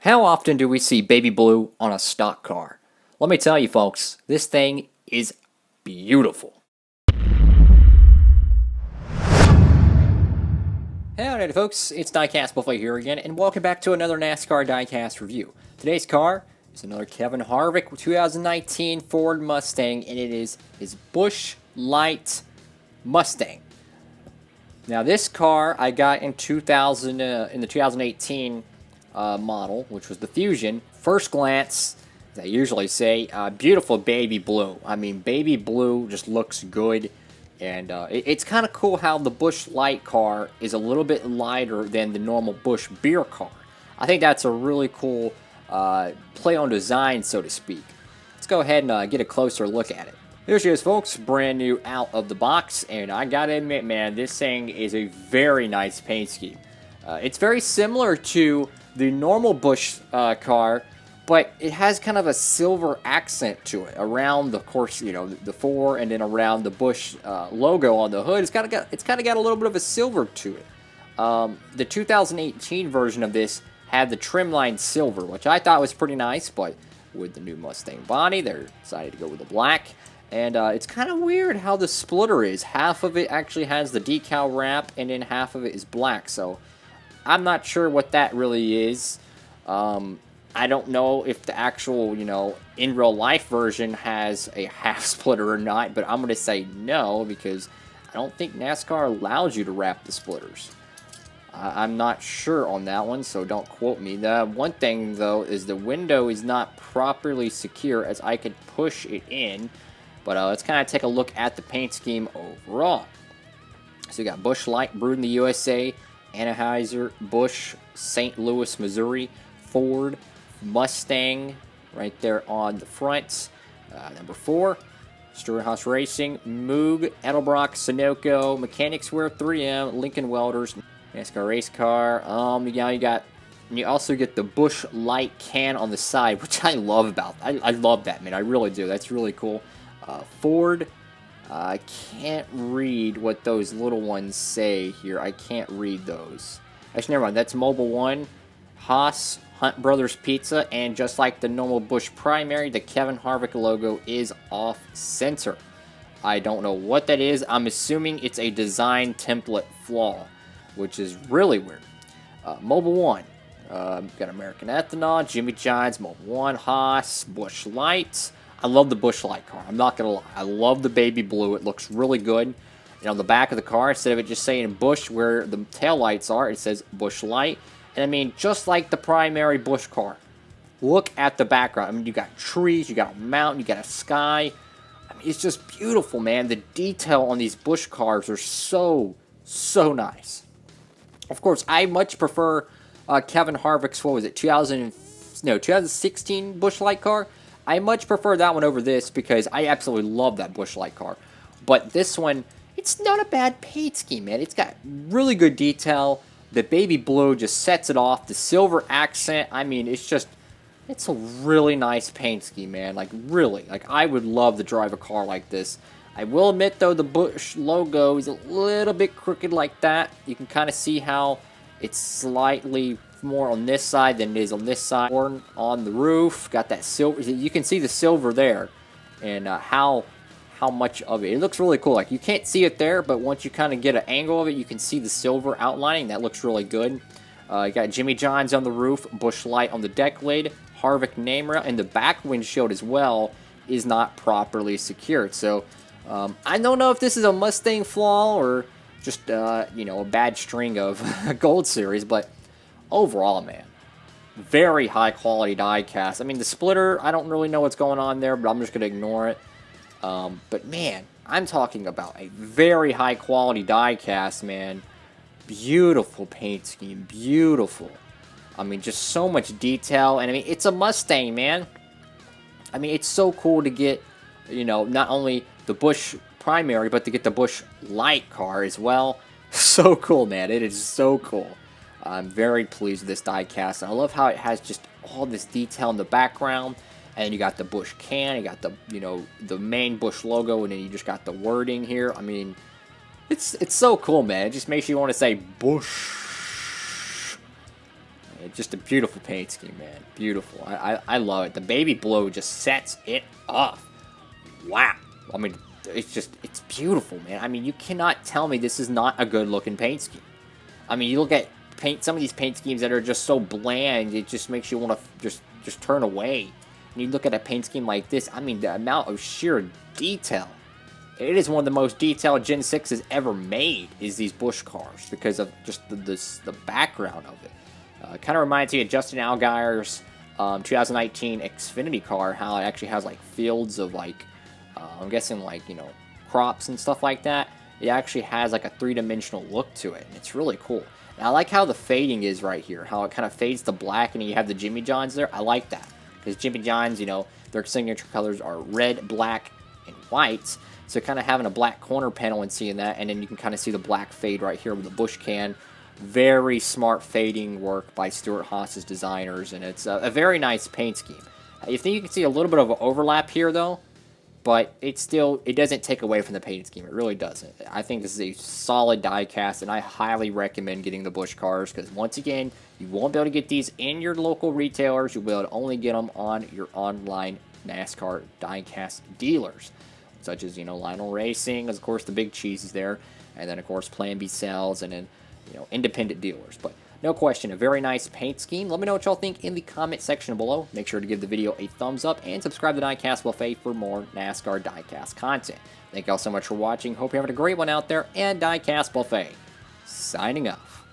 How often do we see baby blue on a stock car? Let me tell you folks, this thing is beautiful. Howdy folks, it's Diecastbuffet here again, and welcome back to another NASCAR Diecast review. Today's car is another Kevin Harvick 2019 Ford Mustang, and it is his Busch Light Mustang. Now this car I got in the 2018 model, which was the Fusion. First glance, as I usually say, beautiful baby blue. I mean, baby blue just looks good, and it's kind of cool how the Busch Light car is a little bit lighter than the normal Busch Beer car. I think that's a really cool play on design, so to speak. Let's go ahead and get a closer look at it. Here she is, folks, brand new out of the box, and I gotta admit, man, this thing is a very nice paint scheme. It's very similar to the normal Busch car, but it has kind of a silver accent to it around, of course, you know, the 4, and then around the Busch logo on the hood. It's kind of got a little bit of a silver to it. The 2018 version of this had the trim line silver, which I thought was pretty nice, but with the new Mustang body, they decided to go with the black. And it's kind of weird how the splitter is. Half of it actually has the decal wrap, and then half of it is black. So I'm not sure what that really is. I don't know if the actual, you know, in real life version has a half splitter or not, but I'm going to say no, because I don't think NASCAR allows you to wrap the splitters. I'm not sure on that one, so don't quote me. The one thing, though, is the window is not properly secure, as I could push it in. But let's kind of take a look at the paint scheme overall. So you got Busch Light, brewed in the USA, Anheuser, Busch, St. Louis, Missouri, Ford, Mustang, right there on the front. Number 4, Stewart-Haas Racing, Moog, Edelbrock, Sunoco, Mechanics Wear, 3M, Lincoln Welders, NASCAR Race Car. You also get the Busch Light can on the side, which I love about. I love that, man. I really do. That's really cool. Ford, I can't read what those little ones say here. I can't read those. Actually, never mind. That's Mobile One, Haas, Hunt Brothers Pizza, and just like the normal Busch primary, the Kevin Harvick logo is off center. I don't know what that is. I'm assuming it's a design template flaw, which is really weird. Mobile One, got American Ethanol, Jimmy John's, Mobile One, Haas, Busch Light. I love the Busch Light car. I'm not going to lie. I love the baby blue. It looks really good. And on the back of the car, instead of it just saying Busch where the taillights are, it says Busch Light. And I mean, just like the primary Busch car. Look at the background. I mean, you got trees, you got a mountain, you got a sky. I mean, it's just beautiful, man. The detail on these Busch cars are so nice. Of course, I much prefer Kevin Harvick's, what was it, 2016 Busch Light car. I much prefer that one over this because I absolutely love that Busch Light car. But this one, it's not a bad paint scheme, man. It's got really good detail. The baby blue just sets it off. The silver accent, I mean, it's a really nice paint scheme, man. Like, really. Like, I would love to drive a car like this. I will admit, though, the Busch logo is a little bit crooked like that. You can kind of see how it's slightly more on this side than it is on this side. On the roof, got that silver. You can see the silver there, and how much of it. It looks really cool. Like, you can't see it there, but once you kind of get an angle of it, you can see the silver outlining. That looks really good. You got Jimmy John's on the roof, Busch Light on the deck lid, Harvick name rail, and the back windshield as well is not properly secured. So I don't know if this is a Mustang flaw or just you know, a bad string of Gold Series, but overall, man, very high quality die cast. I mean, the splitter, I don't really know what's going on there, but I'm just going to ignore it. But man, I'm talking about a very high quality die cast, man. Beautiful paint scheme, beautiful. I mean, just so much detail, and I mean, it's a Mustang, man. I mean, it's so cool to get, you know, not only the Busch primary, but to get the Busch Light car as well. So cool, man. It is so cool. I'm very pleased with this die cast. I love how it has just all this detail in the background. And you got the Busch can, you got the, you know, the main Busch logo, and then you just got the wording here. I mean, it's so cool, man. It just makes you want to say Busch. just a beautiful paint scheme, man. Beautiful. I love it. The baby blue just sets it off. Wow. I mean, it's beautiful, man. I mean, you cannot tell me this is not a good-looking paint scheme. I mean, you look at some of these paint schemes that are just so bland, it just makes you want to just turn away. And you look at a paint scheme like this, I mean, the amount of sheer detail. It is one of the most detailed Gen 6 has ever made, is these Busch cars, because of just the background of it. It kind of reminds me of Justin Allgaier's 2019 Xfinity car, how it actually has, like, fields of, like, I'm guessing, like, you know, crops and stuff like that. It actually has, like, a three-dimensional look to it, and it's really cool. And I like how the fading is right here, how it kind of fades to black, and you have the Jimmy Johns there. I like that, because Jimmy Johns, you know, their signature colors are red, black, and white. So kind of having a black corner panel and seeing that, and then you can kind of see the black fade right here with the Busch can. Very smart fading work by Stuart Haas's designers, and it's a very nice paint scheme. You think you can see a little bit of an overlap here, though, but it doesn't take away from the paint scheme. It really doesn't. I think this is a solid die cast, and I highly recommend getting the Busch cars, because once again, you won't be able to get these in your local retailers. You'll be able to only get them on your online NASCAR diecast dealers, such as, you know, Lionel Racing, of course, the big cheeses there, and then, of course, Plan B sells, and then, you know, independent dealers. But no question, a very nice paint scheme. Let me know what y'all think in the comment section below. Make sure to give the video a thumbs up and subscribe to Diecastbuffet for more NASCAR diecast content. Thank y'all so much for watching. Hope you're having a great one out there, and Diecastbuffet signing off.